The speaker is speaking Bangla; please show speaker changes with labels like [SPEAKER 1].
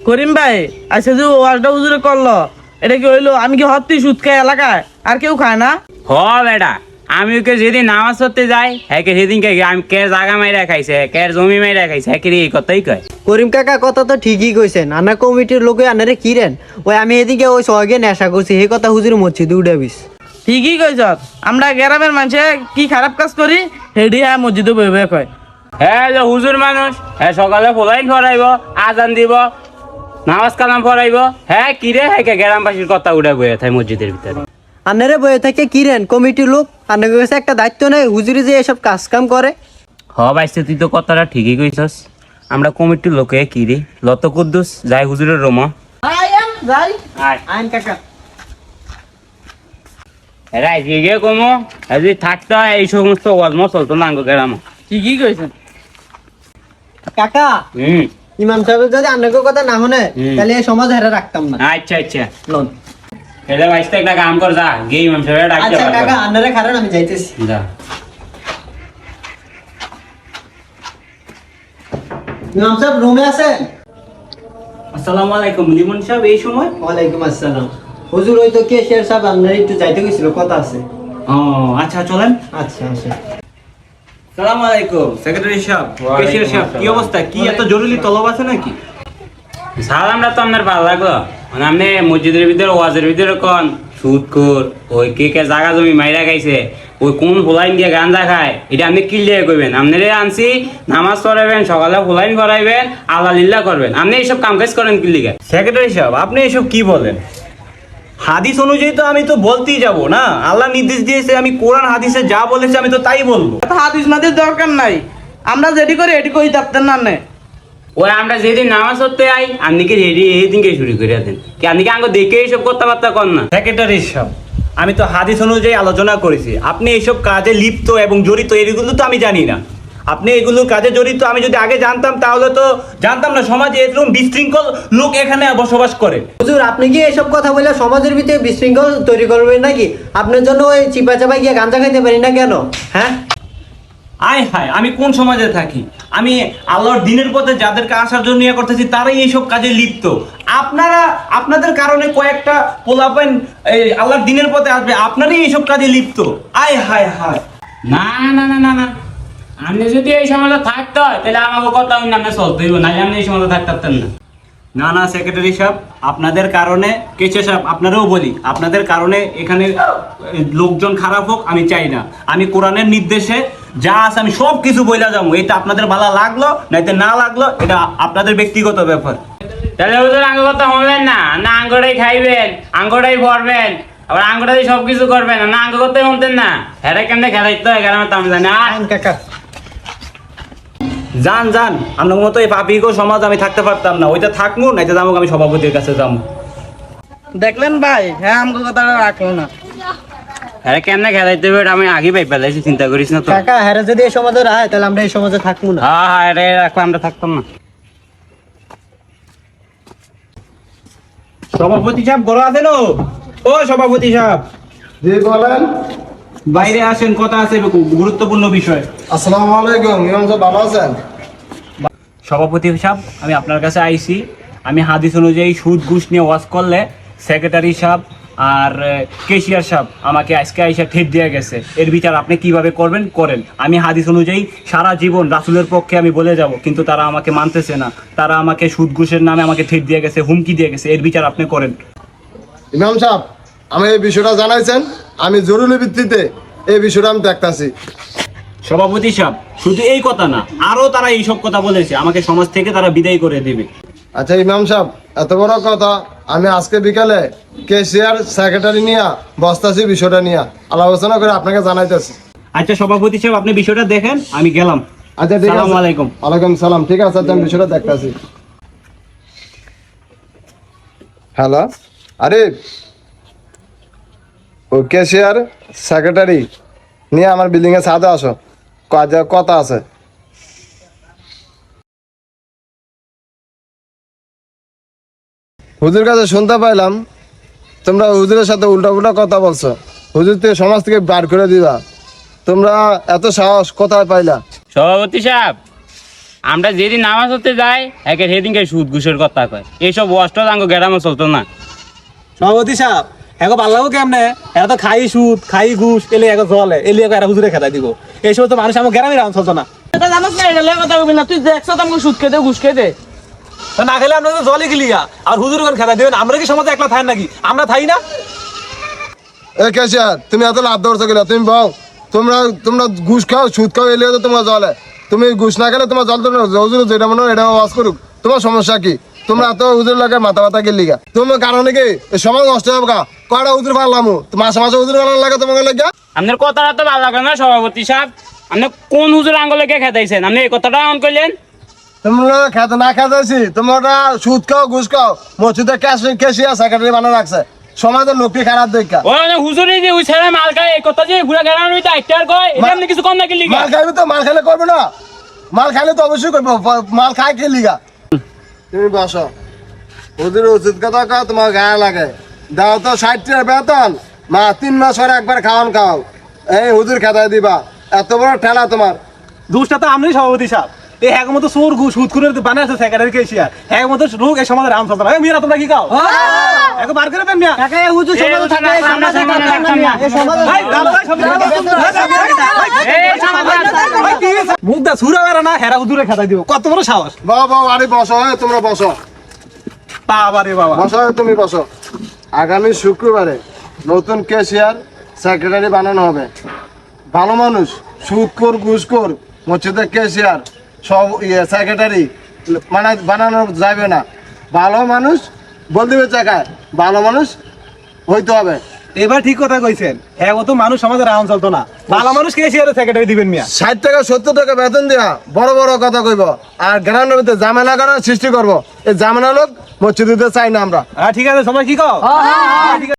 [SPEAKER 1] করিম ভাই আচ্ছা যে ওয়াজটা হুজুরে করলো এটা কি হইলো? আমি কি হত্তি সুদ খাই এলাকায় আর কেউ খায় না?
[SPEAKER 2] হ বেটা, আমি ওকে যেদিন নামাজ পড়তে যাই হ্যাঁ সেদিন কে আমি কে জাগা মাইরা খাইছে কে জমি মাইরা খাইছে হ্যাঁ এই কথাই কয়।
[SPEAKER 3] করিম কাকা কথা তো ঠিকই কইছেন, আনা কমিটির লোকে আনারে কিরেন ওই আমি এদিকে ওই সহগে নেশা করছি সেই কথা হুজুর মসজিদে উঠে বিস।
[SPEAKER 1] ঠিকই কইছ, আমরা গ্রামের মানুষে কি খারাপ কাজ করি হেডি হ্যাঁ মসজিদে বই বই কয়।
[SPEAKER 2] হ্যাঁ যে হুজুর মানুষ হ্যাঁ সকালে ফলাইন ফরাইব, আজান দিব, নামাজ কালাম ফরাইব, হ্যাঁ কিরে হ্যাঁ গ্রামবাসীর কথা উঠে বয়ে থাকে মসজিদের ভিতরে।
[SPEAKER 3] আনারে বয়ে থাকে কিরেন কমিটির লোক, আনার কাছে একটা দায়িত্ব নেই হুজুরে যে এসব কাজ কাম করে।
[SPEAKER 2] হ বাইসে তুই তো কথাটা ঠিকই কইছস, আমরা কমিটির লোকে কিরে লত কুদ্দুস যাই হুজুরের রোমা
[SPEAKER 1] যাই
[SPEAKER 2] আয়
[SPEAKER 3] আইন কাকা
[SPEAKER 2] রাই গিয়ে কমো যদি থাকতে হয় এই সমস্ত ওয়াজ চলতো না গ্রাম।
[SPEAKER 1] ঠিকই কইছেন
[SPEAKER 3] কাকা। ইমাম সাহেব যদি আনাকে কথা না শুনে তাহলে এই সমাজ হেরে রাখতাম না।
[SPEAKER 2] আচ্ছা আচ্ছা
[SPEAKER 3] লোন
[SPEAKER 2] এটা বাইসতে একটা কাম কর, যা গিয়ে ইমাম সাহেব ডাকতে
[SPEAKER 3] আচ্ছা কাকা আনারে খারান আমি যাইতেছি।
[SPEAKER 2] যা।
[SPEAKER 3] ইমাম সাহেব রুমে আছেন?
[SPEAKER 2] আসসালামু আলাইকুম লিমন সাহেব, এই সময়?
[SPEAKER 3] ওয়ালাইকুম আসসালাম। হুজুর ওই তো কেশিয়ার সাহেব আপনার একটু যাইতে গেছিল, কথা আছে।
[SPEAKER 2] ও আচ্ছা চলেন।
[SPEAKER 3] আচ্ছা আচ্ছা।
[SPEAKER 4] সালাম আলাইকুম সেক্রেটারি সাহেব, কেশিয়ার সাহেব, কি অবস্থা? কি এত জরুরি তলব আছে নাকি?
[SPEAKER 2] সালামটা তো আপনার ভালো লাগলো, মানে আপনি মসজিদের ভিতরে ওয়াজের ভিতরে কোন সুদখোর ওই কে কে জায়গা জমি মাইরা খাইছে, ওই কোন হোলাইন দিয়ে গাঞ্জা খায়, এটা আপনি ক্লিয়ার করবেন। আপনারে আনছি নামাজ পড়াইবেন, সকালে হোলাইন পড়াইবেন, আল্লাহ লিল্লাহ করবেন, আপনি এইসব কাম কাজ করেন ক্লিয়ার।
[SPEAKER 4] সেক্রেটারি সাহেব আপনি এসব কি বলেন? হাদিস অনুযায়ী তো আমি তো বলতেই যাব না, আল্লাহ নির্দেশ দিয়েছে, আমি কোরআন হাদিসে যা বলেছে আমি তো তাই বলবো।
[SPEAKER 1] এত হাদিস মাদিস দরকার নাই, আমরা যেটি করি এটি কই থাকতেন না নে।
[SPEAKER 2] ওই আমরা যেদিন নামাজ পড়তে আই আপনি কি রেডি এই দিনকে শুরু করে দেন কি? আপনি কি আগে দেখে এইসব কথাবার্তা কর না?
[SPEAKER 4] সেক্রেটারি সাহেব আমি তো হাদিস অনুযায়ী আলোচনা করেছি, আপনি এইসব কাজে লিপ্ত এবং জড়িত এগুলো তো আমি জানি না। আপনি এগুলো কাজে জড়িত আমি যদি আগে জানতাম তাহলে তো জানতাম না সমাজে এরকম বিশৃঙ্খল লোক এখানে বসবাস করে।
[SPEAKER 3] হুজুর আপনি কি এসব কথা বলে সমাজের ভিতরে বিশৃঙ্খল তৈরি করবেন নাকি? আপনার জন্য ওই চিপা চাপা গিয়ে গাঁজা খাইতে পারি না কেন? হ্যাঁ
[SPEAKER 4] আয় হায়, আমি কোন সমাজে থাকি? আমি আল্লাহর দিনের পথে যাদেরকে আসার জন্য ইয়ে করতেছি তারাই এইসব কাজে লিপ্ত। আপনারা আপনাদের কারণে কয়েকটা পোলাপান এই আল্লাহর দিনের পথে আসবে, আপনারাই এইসব কাজে লিপ্ত। আয় হায় হায়।
[SPEAKER 2] না না না না না, আপনি যদি এই সমাজে থাকতে হয় তাহলে আমাকে কথা আপনি চলতে হইব, না আপনি এই সমাজে থাকতে পারতেন না।
[SPEAKER 4] না না সেক্রেটারি সাহেব, আপনাদের কারণে কেশে সাহেব আপনারাও বলি, আপনাদের কারণে এখানে লোকজন খারাপ হোক আমি চাই না। আমি কোরআনের নির্দেশে যা আছে আমি সব কিছু বইলা যাবো, এটা আপনাদের ভালো লাগলো নাইতে না লাগলো এটা আপনাদের ব্যক্তিগত ব্যাপার।
[SPEAKER 2] তাহলে হুজুর আঙ্গ কথা শুনবেন না, না আঙ্গটাই খাইবেন, আঙ্গটাই পড়বেন, আবার আঙ্গটাই সব কিছু করবেন, না আঙ্গ করতে শুনতেন না। হেরা কেমনে খেলাইতে হয় গ্রামে তো আমি জানি।
[SPEAKER 3] আইন কাকা
[SPEAKER 4] যান যান, আপনার মতো এই পাপিগো সমাজ আমি থাকতে পারতাম না, ওইটা থাকবো নাইতে যাবো আমি সভাপতির কাছে যাবো।
[SPEAKER 1] দেখলেন ভাই, হ্যাঁ আমাকে কথাটা রাখলো না।
[SPEAKER 2] হেরা কেমনে খেলাইতে হবে আমি আগে পাই পেলাইছি, চিন্তা করিস না তো।
[SPEAKER 3] কাকা হ্যাঁ যদি এই সমাজে রায় তাহলে আমরা এই সমাজে থাকবো না।
[SPEAKER 2] হ্যাঁ হ্যাঁ এটা রাখলে আমরা থাকতাম না।
[SPEAKER 4] সভাপতি সাহেব ঘরে আছেন? ও সভাপতি সাহেব
[SPEAKER 5] জি বলেন।
[SPEAKER 4] বাইরে আসেন, কথা আছে গুরুত্বপূর্ণ বিষয়।
[SPEAKER 5] আসসালামু আলাইকুম, ইমাম সাহেব ভালো আছেন?
[SPEAKER 4] সভাপতি সাহেব আমি আপনার কাছে আইছি, আমি হাদিস অনুযায়ী সুদ ঘুষ নিয়ে ওয়াজ করলে সেক্রেটারি সাহেব আর কেশিয়ার সাহেব আমাকে আজকে আইসা ঠেট দিয়ে গেছে, এর বিচার আপনি কিভাবে করবেন করেন। আমি হাদিস অনুযায়ী সারা জীবন রাসূলের পক্ষে আমি বলে যাব, কিন্তু তারা আমাকে মানতেছে না, তারা আমাকে সুদ ঘুষের নামে আমাকে ঠেট দিয়ে গেছে, হুমকি দিয়ে গেছে, এর বিচার আপনি করেন।
[SPEAKER 5] ইমাম সাহেব আমি এই বিষয়টা জানাইছেন, আমি জরুরি ভিত্তিতে এই বিষয়টা আমি দেখতাছি।
[SPEAKER 4] সভাপতি সাহেব শুধু এই কথা না, আরো তারা এইসব কথা বলেছে, আমাকে সমাজ থেকে তারা বিদায় করে দেবে।
[SPEAKER 5] আচ্ছা ইমাম সাহেব এত বড় কথা, আমি আজকে বিকালে কেসিআর সেক্রেটারি নিয়ে বসতাছি, বিষয়টা নিয়ে আলোচনা করে আপনাকে জানাইতেছি।
[SPEAKER 4] আচ্ছা সভাপতি সাহেব আপনি বিষয়টা দেখেন, আমি গেলাম।
[SPEAKER 5] আচ্ছা ঠিক আছে।
[SPEAKER 4] আসসালামু আলাইকুম।
[SPEAKER 5] ওয়ালাইকুম সালাম। ঠিক আছে, আচ্ছা আমি বিষয়টা দেখতাছি। হ্যালো আরে ও কেসিআর সেক্রেটারি নিয়ে আমার বিল্ডিং এর ছাদে আসো, কাজে কথা আছে। হুজুর কাছে শুনতে পাইলাম তোমরা হুজুরের সাথে উল্টা পুল্টা কথা বলছো, হুজুর থেকে সমাজ থেকে বার করে দিবা, তোমরা এত সাহস কোথায় পাইলা?
[SPEAKER 2] সভাপতি সাহেব আমরা যেদিন নামাজ হতে যাই একে সেদিনকে সুদ ঘুষের কথা কয় এইসব ওয়াজটা আঙ্গ গ্রামে চলতো না।
[SPEAKER 6] সভাপতি সাহেব এখন পাল্লাও কেমনে, এরা তো খাই সুদ খাই ঘুষ এলে এখন চলে এলি এরা হুজুরে খেদাই দিব। এইসব তো মানুষ আমার গ্রামের রাম চলতো না।
[SPEAKER 1] এটা জানাস না, এটা লেগে কথা কবি না, তুই দেখছ তো আমাকে সুদ খেতে ঘুষ খেতে।
[SPEAKER 6] তা না খেলে আপনাদের জলে গিলিয়া আর হুজুর ওখানে খেদাই দেবেন, আমরা কি সমাজে একলা থাই নাকি? আমরা থাই না?
[SPEAKER 5] এ ক্যাশিয়ার, তুমি এত লাভ ধরছো গেলে তুমি বল, তোমরা তোমরা ঘুষ খাও সুদ খাও এলিয়ে তো তোমার জলে, তুমি ঘুষ না খেলে তোমার জল তো হুজুর যেটা মনে হয় এটা ওয়াজ করুক, তোমার সমস্যা কি? তোমরা এত হুজুর লাগে মাথা ব্যথা গেলি গা, তোমার কারণে কি এই সমাজ নষ্ট হবে গা? কয়টা হুজুর পারলাম মাসে মাসে হুজুর পালার লাগে তোমাকে লাগে।
[SPEAKER 2] আপনার কথাটা তো ভালো লাগে না সভাপতি সাহেব, আপনি কোন হুজুর আঙ্গলকে খেদাইছেন? আপনি এই কথাটা অন করলেন।
[SPEAKER 5] তোমরা খেতে না খেতেছি, তোমরা সুদ খাও ঘুষ খাও, মসজিদে ক্যাশিয়ার সেক্রেটারি বানানো রাখছে, সমাজের লোককে খারাপ দেখা।
[SPEAKER 2] ওই হুজুরই যে ওই ছেলে মাল খায় এই কথা যে পুরো গ্রামের ভিতরে আইটার কয়, এটা আপনি কিছু কম না কি লিগা?
[SPEAKER 5] মাল খাইবে তো, মাল খাইলে করবে না? মাল খাইলে তো অবশ্যই করবো, মাল খায় কে লিগা? তুমি বসো, হুজুর উচিত কথা কাও, তোমার গায়ে লাগে দাও তো 60 টাকা বেতন, মা 3 মাস পরে একবার খাওয়ান খাও, এই হুজুর খেদাই দিবা, এত বড় ঠেলা তোমার।
[SPEAKER 6] দোষটা তো আমরাই সভাপতি সাহেব, এই এক মতো সোর ঘুষ সুদ করে বানায় আছে সেক্রেটারি কেশিয়ার, এক মতো লোক এই সমাজে রাম চলতো না। মিয়া তোমরা কি খাও এক বার করে দেন মিয়া।
[SPEAKER 3] কাকা এই হুজুর সমাজে থাকে, এই সমাজে থাকে না, এই সমাজে
[SPEAKER 6] ভাই, দাঁড়াও, ভাই, সব মুখ দা সুরা বেড়া না হেরা হুজুরে খেদাই দিব, কত বড় সাহস!
[SPEAKER 5] বাবা আরে বসো, তোমরা বসো,
[SPEAKER 6] বাবা রে বাবা।
[SPEAKER 5] বসো তুমি বসো। আগামী শুক্রবারে নতুন ক্যাশিয়ার সেক্রেটারি বানানো হবে, ভালো মানুষ, সুদখোর ঘুষখোর মসজিদের ক্যাশিয়ার সব সেক্রেটারি বানানো যাবে না, ভালো মানুষ বলতে চাকায় ভালো মানুষ হইতে হবে।
[SPEAKER 6] এবার ঠিক কথা কইছেন, হ্যাঁ মতো মানুষ সমাজে রাম চলতো না, ভালো মানুষ কেশিয়ার সেক্রেটারি দিবেন মিয়া।
[SPEAKER 5] 60 টাকা 70 টাকা বেতন দিয়া বড় বড় কথা কইব, আর গ্রামের মধ্যে ঝামেলা করার সৃষ্টি করবো, এই ঝামেলা লোক মসজিদে চাই না আমরা।
[SPEAKER 6] ঠিক আছে, সবাই কি কও? ঠিক আছে।